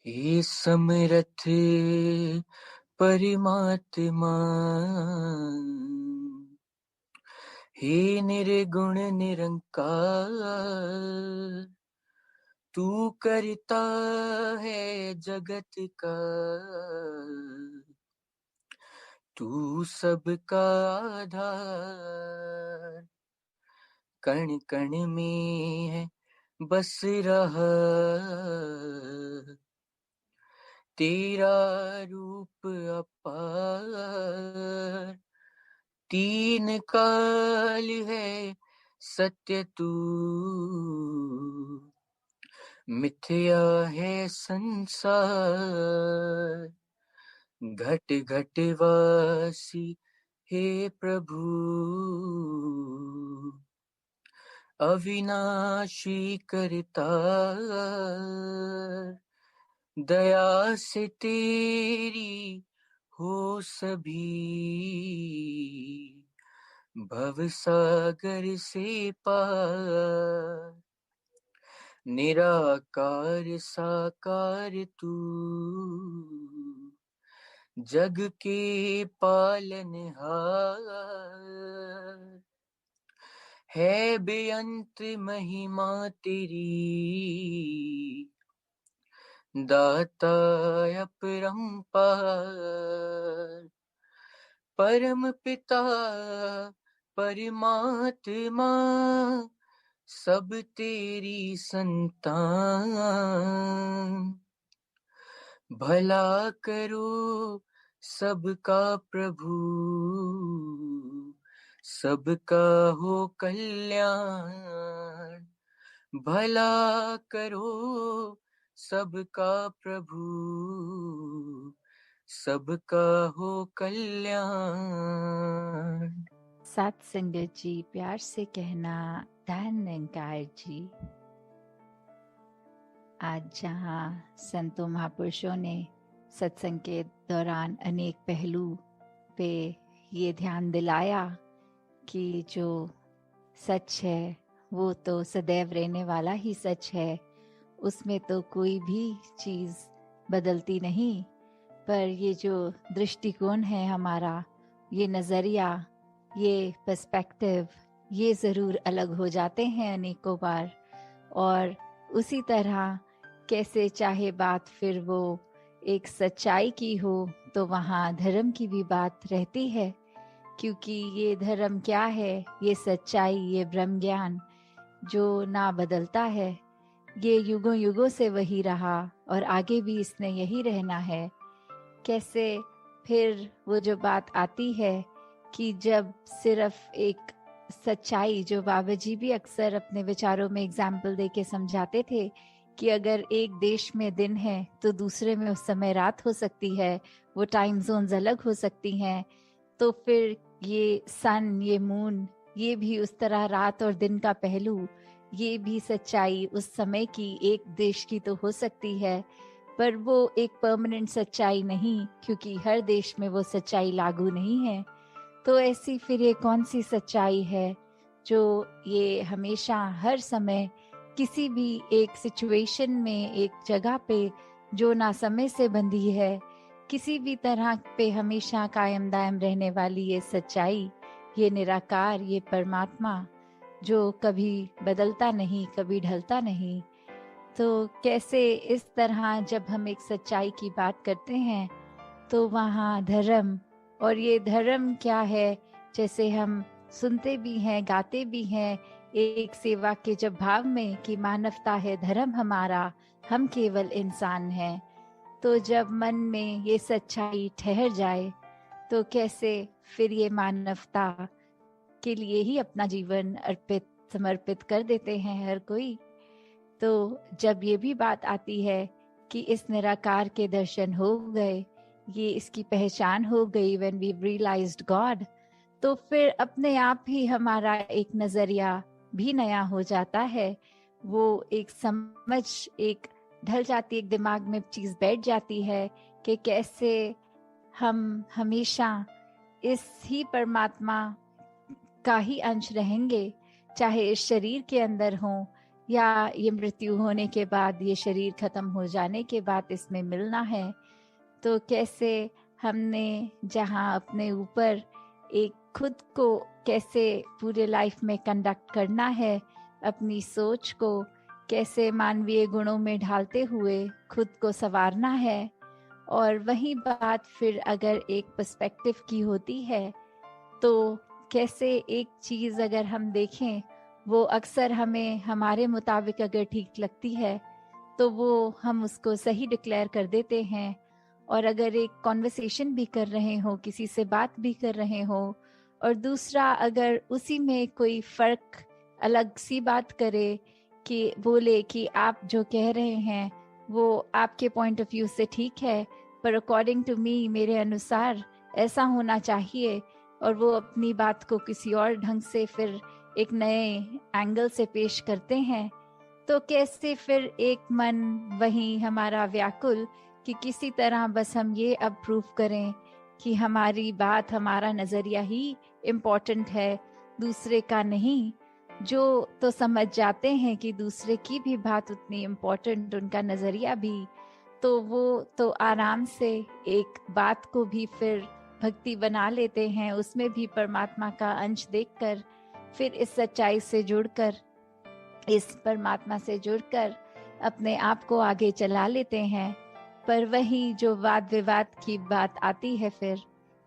हे समरथ परमात्मा, हे निर्गुण निरंकार, तू करता है जगत का, तू सबका आधार। कण कण में है बस रहा तेरा रूप अपार। तीन काल है सत्य तू, मिथ्या है संसार। घट घट वासी हे प्रभु, अविनाशी करतार। दया से तेरी हो सभी, भव सागर से पार। निराकार साकार तू, जग के पालनहार। है बेअंत महिमा तेरी, दाता अपरंपार। परम पिता परमात्मा, सब तेरी संतान। भला करो सबका प्रभु, सबका हो कल्याण। भला करो सबका प्रभु, सबका हो कल्याण। सात संगत जी, प्यार से कहना ध्यान निरंकार जी। आज जहाँ संतों महापुरुषों ने सत्संग के दौरान अनेक पहलू पे ये ध्यान दिलाया कि जो सच है वो तो सदैव रहने वाला ही सच है, उसमें तो कोई भी चीज़ बदलती नहीं। पर ये जो दृष्टिकोण है हमारा, ये नज़रिया, ये पर्सपेक्टिव, ये ज़रूर अलग हो जाते हैं अनेकों बार। और उसी तरह कैसे चाहे बात फिर वो एक सच्चाई की हो, तो वहाँ धर्म की भी बात रहती है। क्योंकि ये धर्म क्या है, ये सच्चाई, ये ब्रह्म ज्ञान जो ना बदलता है, ये युगों युगों से वही रहा और आगे भी इसने यही रहना है। कैसे फिर वो जो बात आती है कि जब सिर्फ एक सच्चाई, जो बाबा जी भी अक्सर अपने विचारों में एग्जाम्पल दे के समझाते थे कि अगर एक देश में दिन है तो दूसरे में उस समय रात हो सकती है, वो टाइम जोन्स अलग हो सकती हैं। तो फिर ये सन, ये मून, ये भी उस तरह रात और दिन का पहलू, ये भी सच्चाई उस समय की एक देश की तो हो सकती है, पर वो एक परमानेंट सच्चाई नहीं, क्योंकि हर देश में वो सच्चाई लागू नहीं है। तो ऐसी फिर ये कौन सी सच्चाई है जो ये हमेशा हर समय किसी भी एक सिचुएशन में, एक जगह पे जो ना समय से बंधी है, किसी भी तरह पे हमेशा कायम दायम रहने वाली ये सच्चाई, ये निराकार, ये परमात्मा जो कभी बदलता नहीं, कभी ढलता नहीं। तो कैसे इस तरह जब हम एक सच्चाई की बात करते हैं तो वहाँ धर्म, और ये धर्म क्या है, जैसे हम सुनते भी हैं, गाते भी हैं एक सेवा के जब भाव में कि मानवता है धर्म हमारा, हम केवल इंसान हैं। तो जब मन में ये सच्चाई ठहर जाए तो कैसे फिर ये मानवता के लिए ही अपना जीवन अर्पित, समर्पित कर देते हैं हर कोई। तो जब ये भी बात आती है कि इस निराकार के दर्शन हो गए, ये इसकी पहचान हो गई, when we realized God, तो फिर अपने आप ही हमारा एक नजरिया भी नया हो जाता है। वो एक समझ एक ढल जाती, एक दिमाग में चीज बैठ जाती है कि कैसे हम हमेशा इस ही परमात्मा का ही अंश रहेंगे, चाहे इस शरीर के अंदर हो, या ये मृत्यु होने के बाद, ये शरीर खत्म हो जाने के बाद इसमें मिलना है। तो कैसे हमने जहाँ अपने ऊपर एक खुद को कैसे पूरे लाइफ में कंडक्ट करना है, अपनी सोच को कैसे मानवीय गुणों में ढालते हुए खुद को संवारना है। और वही बात फिर अगर एक पर्सपेक्टिव की होती है, तो कैसे एक चीज़ अगर हम देखें, वो अक्सर हमें हमारे मुताबिक अगर ठीक लगती है तो वो हम उसको सही डिक्लेयर कर देते हैं। और अगर एक कॉन्वर्सेशन भी कर रहे हो, किसी से बात भी कर रहे हो, और दूसरा अगर उसी में कोई फ़र्क अलग सी बात करे, कि बोले कि आप जो कह रहे हैं वो आपके पॉइंट ऑफ व्यू से ठीक है, पर अकॉर्डिंग टू मी, मेरे अनुसार ऐसा होना चाहिए, और वो अपनी बात को किसी और ढंग से फिर एक नए एंगल से पेश करते हैं, तो कैसे फिर एक मन वही हमारा व्याकुल कि किसी तरह बस हम ये अब प्रूव करें कि हमारी बात, हमारा नज़रिया ही इम्पोर्टेंट है, दूसरे का नहीं। जो तो समझ जाते हैं कि दूसरे की भी बात उतनी इम्पोर्टेंट, उनका नज़रिया भी, तो वो तो आराम से एक बात को भी फिर भक्ति बना लेते हैं, उसमें भी परमात्मा का अंश देखकर, फिर इस सच्चाई से जुड़कर, इस परमात्मा से जुड़कर अपने आप को आगे चला लेते हैं। पर वही जो वाद विवाद की बात आती है, फिर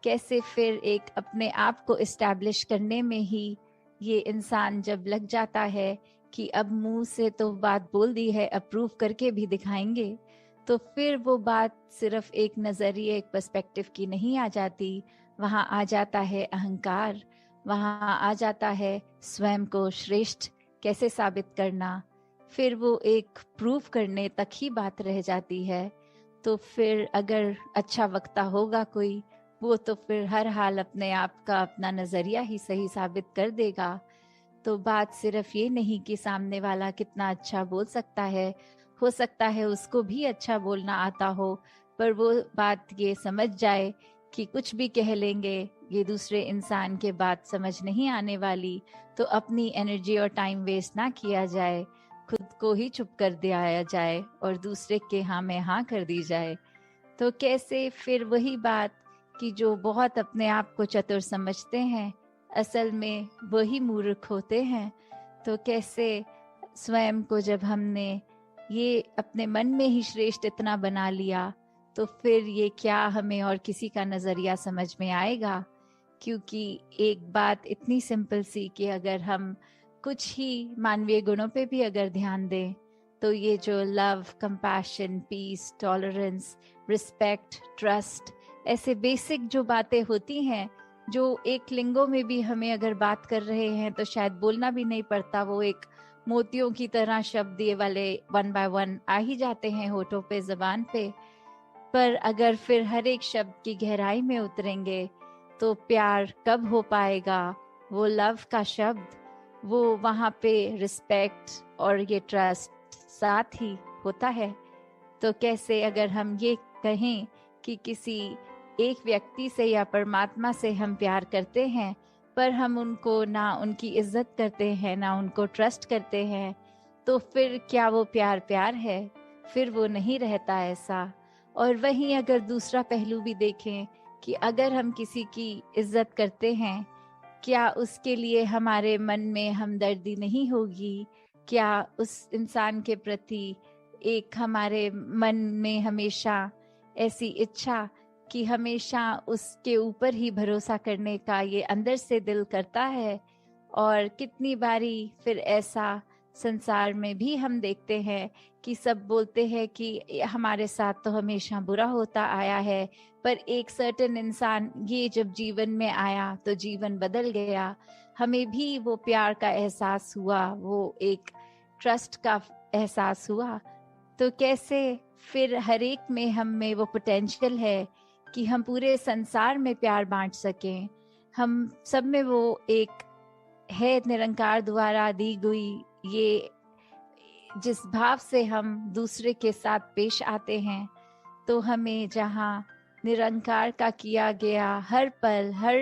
कैसे फिर एक अपने आप को इस्टेब्लिश करने में ही ये इंसान जब लग जाता है कि अब मुंह से तो बात बोल दी है, अप्रूव करके भी दिखाएंगे, तो फिर वो बात सिर्फ एक नज़रिए, एक पर्सपेक्टिव की नहीं आ जाती, वहाँ आ जाता है अहंकार, वहाँ आ जाता है स्वयं को श्रेष्ठ कैसे साबित करना, फिर वो एक प्रूव करने तक ही बात रह जाती है। तो फिर अगर अच्छा वक्ता होगा कोई, वो तो फिर हर हाल अपने आप का अपना नज़रिया ही सही साबित कर देगा। तो बात सिर्फ ये नहीं कि सामने वाला कितना अच्छा बोल सकता है, हो सकता है उसको भी अच्छा बोलना आता हो, पर वो बात ये समझ जाए कि कुछ भी कह लेंगे, ये दूसरे इंसान के बात समझ नहीं आने वाली, तो अपनी एनर्जी और टाइम वेस्ट ना किया जाए, खुद को ही चुप कर दिया जाए और दूसरे के हाँ में हाँ कर दी जाए। तो कैसे फिर वही बात कि जो बहुत अपने आप को चतुर समझते हैं, असल में वही मूर्ख होते हैं। तो कैसे स्वयं को जब हमने ये अपने मन में ही श्रेष्ठ इतना बना लिया, तो फिर ये क्या हमें और किसी का नज़रिया समझ में आएगा। क्योंकि एक बात इतनी सिंपल सी कि अगर हम कुछ ही मानवीय गुणों पे भी अगर ध्यान दें, तो ये जो love, compassion, peace, tolerance, respect, trust, ऐसे बेसिक जो बातें होती हैं, जो एक लिंगों में भी हमें अगर बात कर रहे हैं तो शायद बोलना भी नहीं पड़ता, वो एक मोतियों की तरह शब्द ये वाले वन बाय वन आ ही जाते हैं होठों पे, जबान पे। पर अगर फिर हर एक शब्द की गहराई में उतरेंगे तो प्यार कब हो पाएगा, वो लव का शब्द, वो वहाँ पे रिस्पेक्ट और ये ट्रस्ट साथ ही होता है। तो कैसे अगर हम ये कहें कि किसी एक व्यक्ति से या परमात्मा से हम प्यार करते हैं, पर हम उनको ना उनकी इज्जत करते हैं, ना उनको ट्रस्ट करते हैं, तो फिर क्या वो प्यार प्यार है? फिर वो नहीं रहता ऐसा। और वहीं अगर दूसरा पहलू भी देखें कि अगर हम किसी की इज्जत करते हैं, क्या उसके लिए हमारे मन में हमदर्दी नहीं होगी? क्या उस इंसान के प्रति एक हमारे मन में हमेशा ऐसी इच्छा कि हमेशा उसके ऊपर ही भरोसा करने का ये अंदर से दिल करता है? और कितनी बारी फिर ऐसा संसार में भी हम देखते हैं कि सब बोलते हैं कि हमारे साथ तो हमेशा बुरा होता आया है, पर एक सर्टेन इंसान ये जब जीवन में आया तो जीवन बदल गया, हमें भी वो प्यार का एहसास हुआ, वो एक ट्रस्ट का एहसास हुआ। तो कैसे फिर हर एक में हम में वो पोटेंशियल है कि हम पूरे संसार में प्यार बांट सकें। हम सब में वो एक है निरंकार द्वारा दी गई, ये जिस भाव से हम दूसरे के साथ पेश आते हैं, तो हमें जहाँ निरंकार का किया गया हर पल, हर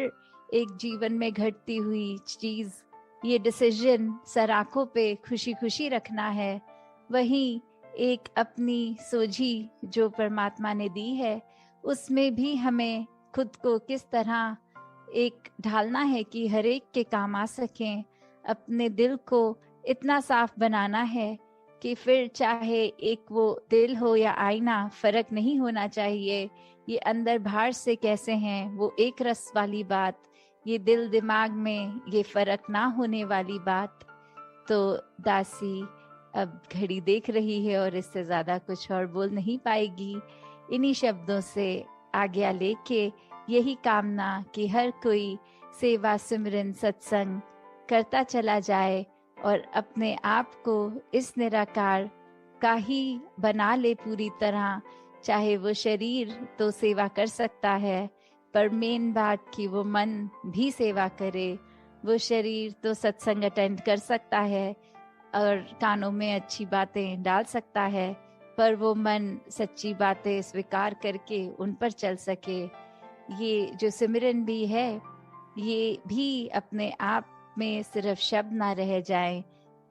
एक जीवन में घटती हुई चीज, ये डिसीजन सर आंखों पे खुशी खुशी रखना है, वहीं एक अपनी सोझी जो परमात्मा ने दी है उसमें भी हमें खुद को किस तरह एक ढालना है कि हर एक के काम आ सकें। अपने दिल को इतना साफ बनाना है कि फिर चाहे एक वो दिल हो या आईना, फर्क नहीं होना चाहिए ये अंदर बाहर से कैसे हैं, वो एक रस वाली बात, ये दिल दिमाग में ये फर्क ना होने वाली बात। तो दासी अब घड़ी देख रही है और इससे ज्यादा कुछ और बोल नहीं पाएगी। इन्हीं शब्दों से आज्ञा लेके यही कामना कि हर कोई सेवा सिमरन सत्संग करता चला जाए और अपने आप को इस निराकार का ही बना ले पूरी तरह। चाहे वो शरीर तो सेवा कर सकता है, पर मेन बात कि वो मन भी सेवा करे। वो शरीर तो सत्संग अटेंड कर सकता है और कानों में अच्छी बातें डाल सकता है, पर वो मन सच्ची बातें स्वीकार करके उन पर चल सके। ये जो सिमरन भी है ये भी अपने आप में सिर्फ शब्द ना रह जाए,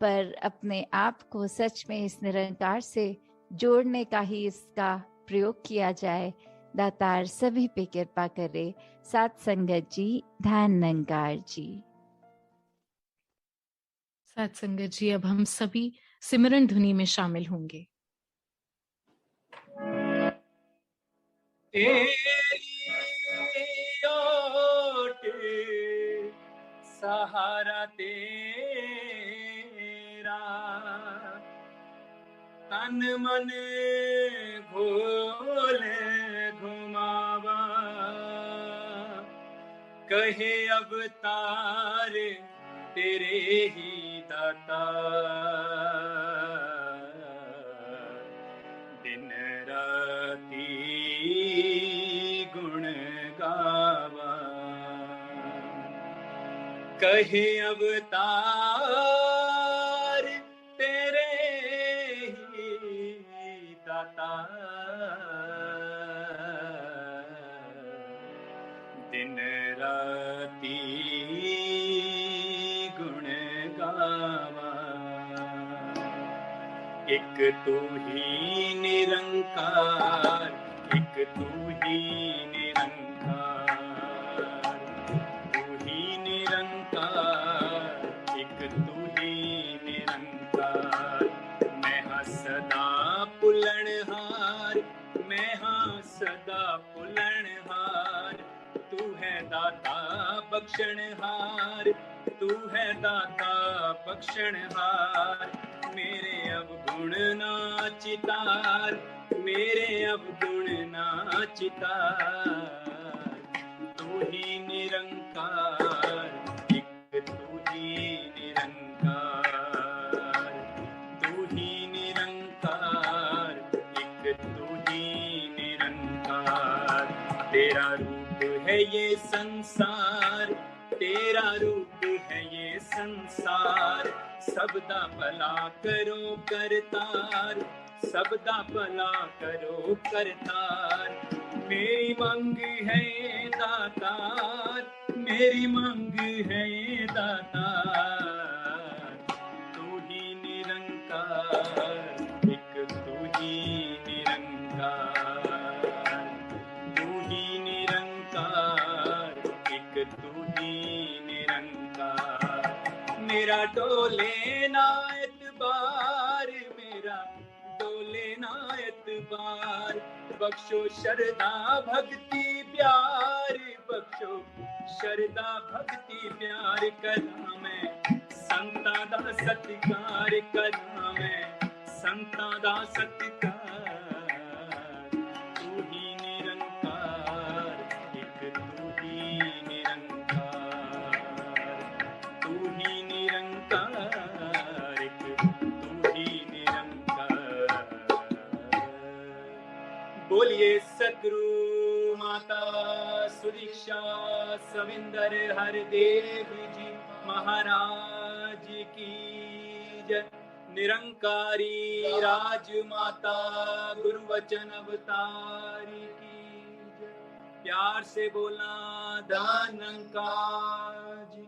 पर अपने आप को सच में इस निरंकार से जोड़ने का ही इसका प्रयोग किया जाए। दातार सभी पे कृपा करे। सात संगत जी, ध्यान निरंकार जी। सात संगत जी, अब हम सभी सिमरन धुनी में शामिल होंगे। सहारा तेरा तन मन घोले घुमावा, कहे अवतार तेरे ही दाता, दिन राती गुण गावा, कहे अवतार तेरे ही दाता, दिन राती गुण गावा। एक तू ही निरंकार, एक तू ही निरंकार, तू ही निरंकार, एक तू ही निरंकार। मैं हाँ सदा पुलनहार, मैं हाँ सदा पुलनहार, तू है दाता बख्शनहार, तू है दाता बख्शनहार। मेरे अवगुण नाचितार, मेरे अवगुण नाचितार। तू ही निरंकार, एक तू ही निरंकार, तू ही निरंकार, एक तू ही निरंकार। तेरा रूप है ये संसार, तेरा रूप है ये संसार। सबदा भला करो करतार, सबदा भला करो करतार। मेरी मांग है दातार, मेरी मांग है दातार। तू ही निरंकार, एक तू ही निरंकार, तू ही निरंकार, एक तू ही निरंकार। मेरा डोले ना एतबार, मेरा डोले ना एतबार। बख्शो शरदा भक्ति प्यार, बख्शो शरदा भक्ति प्यार। करा मैं संतां दा सत्कार, करा मैं संतां दा सत्कार। तू ही निरंकार, एक तू ही निरंकार, तू ही निरंकार, एक तू ही निरंकार। बोलिए सतगुरु माता सुदीक्षा सविंदर हरदेव जी महाराज की जय। निरंकारी राजमाता गुरु वचन अवतारी की जय। प्यार से बोला धन निरंकार जी।